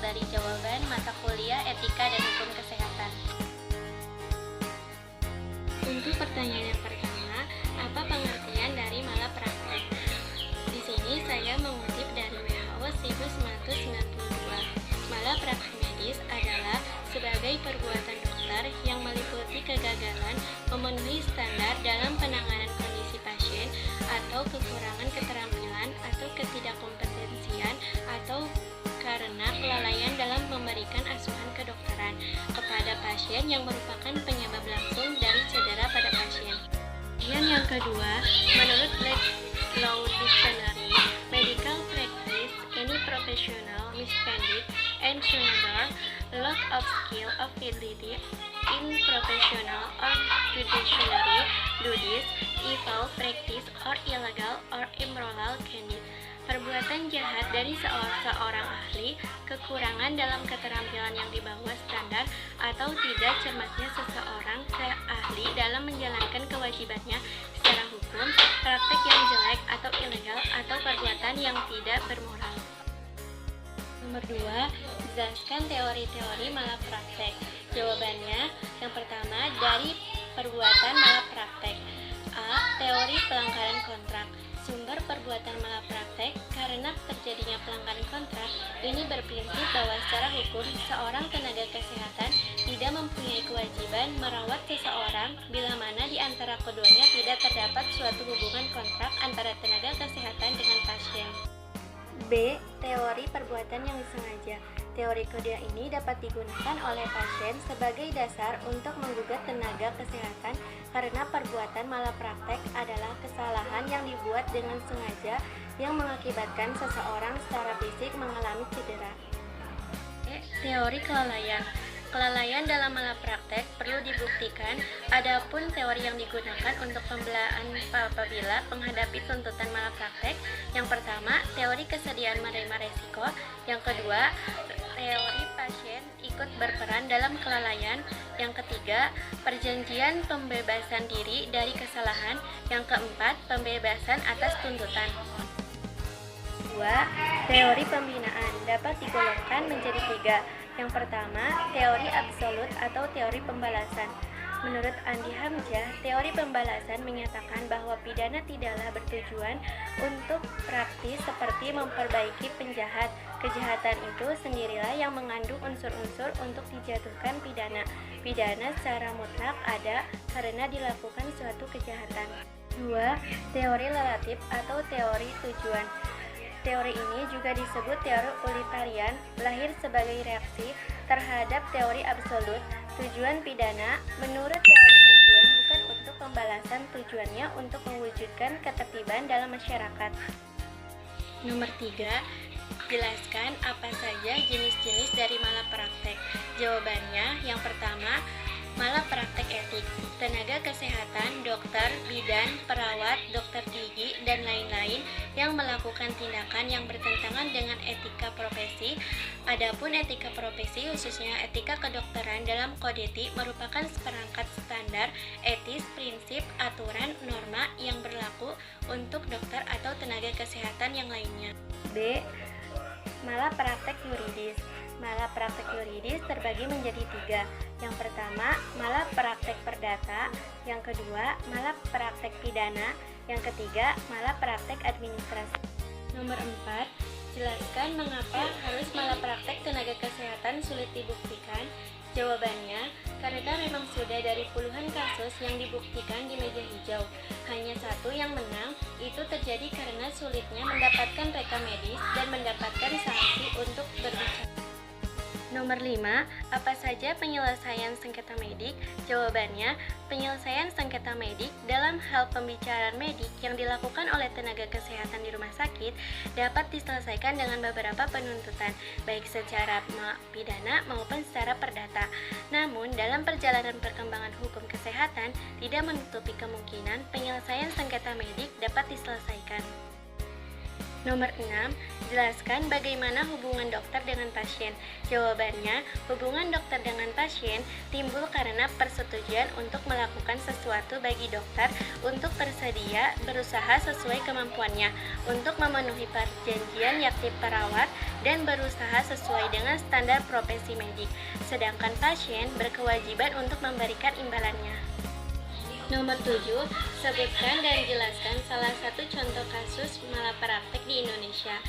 dari jawaban mata kuliah Etika dan Hukum Kesehatan. Untuk pertanyaan yang pertama, apa pengertian dari malapraktek? Di sini saya mengutip dari WHO 1992. Malapraktek medis adalah sebagai perbuatan dokter yang meliputi kegagalan memenuhi standar dalam penanganan kondisi pasien atau kekurangan keterampilan atau ketidakkompetensian atau karena kelalaian dalam memberikan asuhan kedokteran kepada pasien yang merupakan penyebab langsung dari cedera pada pasien. Yang kedua, menurut Black Law Dictionary, medical practice, any professional misconduct and another lack of skill or ability in professional or judiciary duties, evil practice or illegal or immoral conduct. Perbuatan jahat dari seorang ahli, kekurangan dalam keterampilan yang di bawah standar, atau tidak cermatnya seseorang ahli dalam menjalankan kewajibannya secara hukum, praktek yang jelek atau ilegal, atau perbuatan yang tidak bermoral. Nomor 2, jelaskan teori-teori malapraktek. Jawabannya, yang pertama, dari perbuatan malapraktek. A. Teori pelanggaran kontrak. Sumber perbuatan malapraktek karena terjadinya pelanggaran kontrak ini berprinsip bahwa secara hukum seorang tenaga kesehatan tidak mempunyai kewajiban merawat seseorang bila mana di antara keduanya tidak terdapat suatu hubungan kontrak antara tenaga kesehatan dengan pasien. B. Teori perbuatan yang disengaja. Teori kedua ini dapat digunakan oleh pasien sebagai dasar untuk menggugat tenaga kesehatan karena perbuatan malapraktek adalah kesalahan yang dibuat dengan sengaja yang mengakibatkan seseorang secara fisik mengalami cedera. Teori kelalaian. Kelalaian dalam malapraktek perlu dibuktikan, adapun teori yang digunakan untuk pembelaan apabila menghadapi tuntutan malapraktek. Yang pertama, teori kesediaan menerima resiko. Yang kedua, teori pasien ikut berperan dalam kelalaian. Yang ketiga, perjanjian pembebasan diri dari kesalahan. Yang keempat, pembebasan atas tuntutan. 2. Teori pembinaan dapat digolongkan menjadi 3. Yang pertama, teori absolut atau teori pembalasan. Menurut Andi Hamzah, teori pembalasan menyatakan bahwa pidana tidaklah bertujuan untuk praktis seperti memperbaiki penjahat. Kejahatan itu sendirilah yang mengandung unsur-unsur untuk dijatuhkan pidana. Pidana secara mutlak ada karena dilakukan suatu kejahatan. 2. Teori relatif atau teori tujuan. Teori ini juga disebut teori utilitarian, lahir sebagai reaksi terhadap teori absolut. Tujuan pidana menurut teori tujuan bukan untuk pembalasan, tujuannya untuk mewujudkan ketertiban dalam masyarakat. Nomor 3, jelaskan apa saja jenis-jenis dari malapraktek. Jawabannya, yang pertama, malapraktek etik. Tenaga kesehatan, dokter, bidan, perawat, dokter gigi, dan lain-lain yang melakukan tindakan yang bertentangan dengan etika profesi. Adapun etika profesi, khususnya etika kedokteran dalam Kodeti, merupakan seperangkat standar etis, prinsip, aturan, norma yang berlaku untuk dokter atau tenaga kesehatan yang lainnya. B. Malapraktek yuridis. Malapraktek yuridis terbagi menjadi 3. Yang pertama, malapraktek perdata. Yang kedua, malapraktek pidana. Yang ketiga, malapraktek administrasi. Nomor 4, jelaskan mengapa harus malapraktek tenaga kesehatan sulit dibuktikan. Jawabannya, karena memang sudah dari puluhan kasus yang dibuktikan di meja hijau. Hanya satu yang menang, itu terjadi karena sulitnya mendapatkan rekam medis dan mendapatkan sanksi untuk berbicara. Nomor 5, apa saja penyelesaian sengketa medik? Jawabannya, penyelesaian sengketa medik dalam hal pembicaraan medik yang dilakukan oleh tenaga kesehatan di rumah sakit dapat diselesaikan dengan beberapa penuntutan, baik secara pidana maupun secara perdata. Namun, dalam perjalanan perkembangan hukum kesehatan, tidak menutupi kemungkinan penyelesaian sengketa medik dapat diselesaikan. Nomor 6, jelaskan bagaimana hubungan dokter dengan pasien. Jawabannya, hubungan dokter dengan pasien timbul karena persetujuan untuk melakukan sesuatu bagi dokter untuk bersedia berusaha sesuai kemampuannya untuk memenuhi perjanjian yakni perawat dan berusaha sesuai dengan standar profesi medik, sedangkan pasien berkewajiban untuk memberikan imbalannya. Nomor 7, sebutkan dan jelaskan salah satu contoh kasus malapraktik di Indonesia.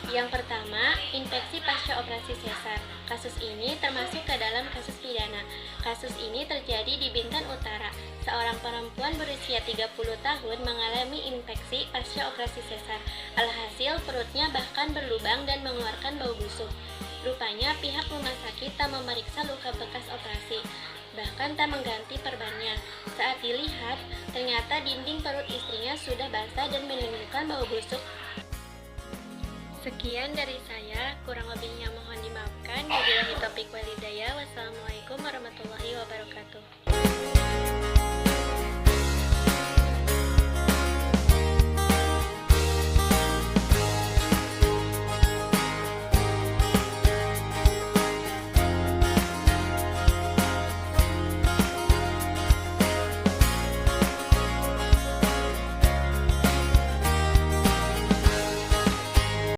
Yang pertama, infeksi pasca operasi sesar. Kasus ini termasuk ke dalam kasus pidana. Kasus ini terjadi di Bintan Utara. Seorang perempuan berusia 30 tahun mengalami infeksi pasca operasi sesar. Alhasil perutnya bahkan berlubang dan mengeluarkan bau busuk. Rupanya pihak rumah sakit tak memeriksa luka bekas operasi, bahkan tak mengganti perbannya. Saat dilihat, ternyata dinding perut istrinya sudah basah dan menimbulkan bau busuk. Sekian dari saya, kurang lebihnya mohon